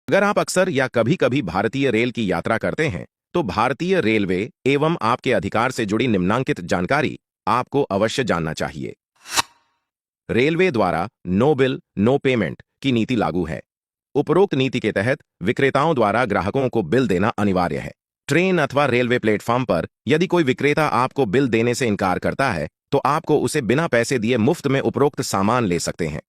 अगर आप अक्सर या कभी कभी भारतीय रेल की यात्रा करते हैं, तो भारतीय रेलवे एवं आपके अधिकार से जुड़ी निम्नांकित जानकारी आपको अवश्य जानना चाहिए। रेलवे द्वारा नो बिल नो पेमेंट की नीति लागू है। उपरोक्त नीति के तहत विक्रेताओं द्वारा ग्राहकों को बिल देना अनिवार्य है। ट्रेन अथवा रेलवे प्लेटफॉर्म पर यदि कोई विक्रेता आपको बिल देने से इनकार करता है, तो आपको उसे बिना पैसे दिए मुफ्त में उपरोक्त सामान ले सकते हैं।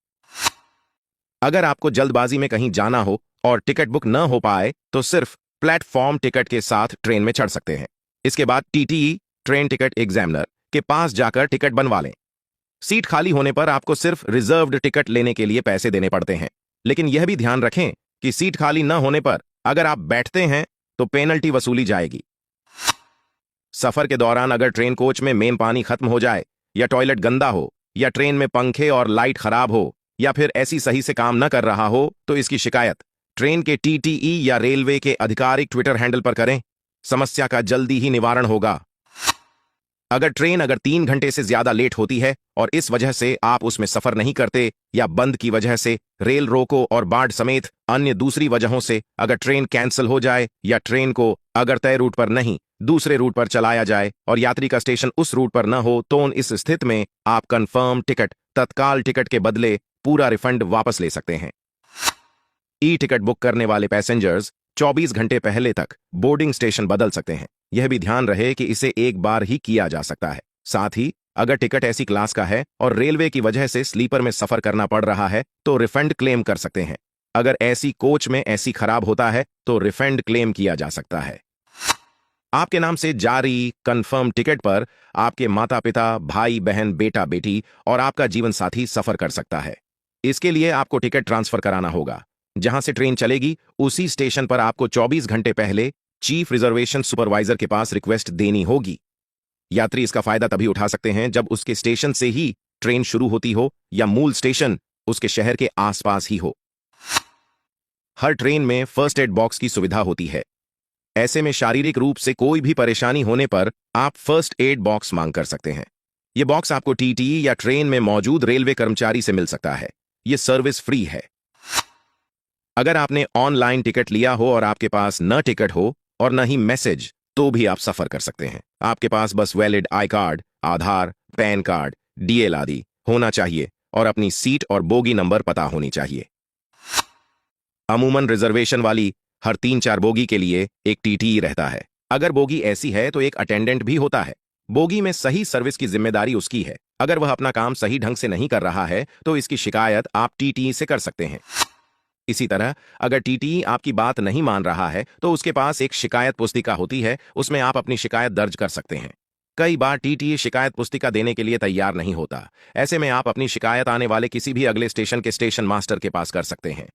अगर आपको जल्दबाजी में कहीं जाना हो और टिकट बुक न हो पाए, तो सिर्फ प्लेटफॉर्म टिकट के साथ ट्रेन में चढ़ सकते हैं। इसके बाद टीटीई ट्रेन टिकट एग्जामिनर के पास जाकर टिकट बनवा लें। सीट खाली होने पर आपको सिर्फ रिजर्व्ड टिकट लेने के लिए पैसे देने पड़ते हैं, लेकिन यह भी ध्यान रखें कि सीट खाली न होने पर अगर आप बैठते हैं तो पेनल्टी वसूली जाएगी। सफर के दौरान अगर ट्रेन कोच में मेन पानी खत्म हो जाए, या टॉयलेट गंदा हो, या ट्रेन में पंखे और लाइट खराब हो, या फिर ऐसी सही से काम न कर रहा हो, तो इसकी शिकायत ट्रेन के टीटीई या रेलवे के आधिकारिक ट्विटर हैंडल पर करें। समस्या का जल्दी ही निवारण होगा। अगर ट्रेन 3 घंटे से ज्यादा लेट होती है और इस वजह से आप उसमें सफर नहीं करते, या बंद की वजह से, रेल रोको और बाढ़ समेत अन्य दूसरी वजहों से अगर ट्रेन कैंसिल हो जाए, या ट्रेन को अगर तय रूट पर नहीं दूसरे रूट पर चलाया जाए और यात्री का स्टेशन उस रूट पर न हो, तो इस स्थिति में आप कंफर्म टिकट तत्काल टिकट के बदले पूरा रिफंड वापस ले सकते हैं। ई टिकट बुक करने वाले पैसेंजर्स 24 घंटे पहले तक बोर्डिंग स्टेशन बदल सकते हैं। यह भी ध्यान रहे कि इसे एक बार ही किया जा सकता है। साथ ही अगर टिकट ऐसी क्लास का है और रेलवे की वजह से स्लीपर में सफर करना पड़ रहा है, तो रिफंड क्लेम कर सकते हैं। अगर ऐसी कोच में ऐसी खराब होता है तो रिफंड क्लेम किया जा सकता है। आपके नाम से जारी कंफर्म टिकट पर आपके माता पिता, भाई बहन, बेटा बेटी और आपका जीवन साथी सफर कर सकता है। इसके लिए आपको टिकट ट्रांसफर कराना होगा। जहां से ट्रेन चलेगी उसी स्टेशन पर आपको 24 घंटे पहले चीफ रिजर्वेशन सुपरवाइजर के पास रिक्वेस्ट देनी होगी। यात्री इसका फायदा तभी उठा सकते हैं जब उसके स्टेशन से ही ट्रेन शुरू होती हो, या मूल स्टेशन उसके शहर के आसपास ही हो। हर ट्रेन में फर्स्ट एड बॉक्स की सुविधा होती है। ऐसे में शारीरिक रूप से कोई भी परेशानी होने पर आप फर्स्ट एड बॉक्स मांग कर सकते हैं। यह बॉक्स आपको टीटीई या ट्रेन में मौजूद रेलवे कर्मचारी से मिल सकता है। यह सर्विस फ्री है। अगर आपने ऑनलाइन टिकट लिया हो और आपके पास न टिकट हो और न ही मैसेज, तो भी आप सफर कर सकते हैं। आपके पास बस valid I card, Aadhaar, pan card, DL आदि होना चाहिए और अपनी सीट और बोगी नंबर पता होनी चाहिए। अमूमन रिजर्वेशन वाली हर 3-4 बोगी के लिए एक टीटीई रहता है। अगर बोगी ऐसी है तो एक अटेंडेंट भी होता है। बोगी में सही सर्विस की जिम्मेदारी उसकी है। अगर वह अपना काम सही ढंग से नहीं कर रहा है तो इसकी शिकायत आप टीटीई से कर सकते हैं। इसी तरह अगर टीटीई आपकी बात नहीं मान रहा है तो उसके पास एक शिकायत पुस्तिका होती है, उसमें आप अपनी शिकायत दर्ज कर सकते हैं। कई बार टीटीई शिकायत पुस्तिका देने के लिए तैयार नहीं होता। ऐसे में आप अपनी शिकायत आने वाले किसी भी अगले स्टेशन के स्टेशन मास्टर के पास कर सकते हैं।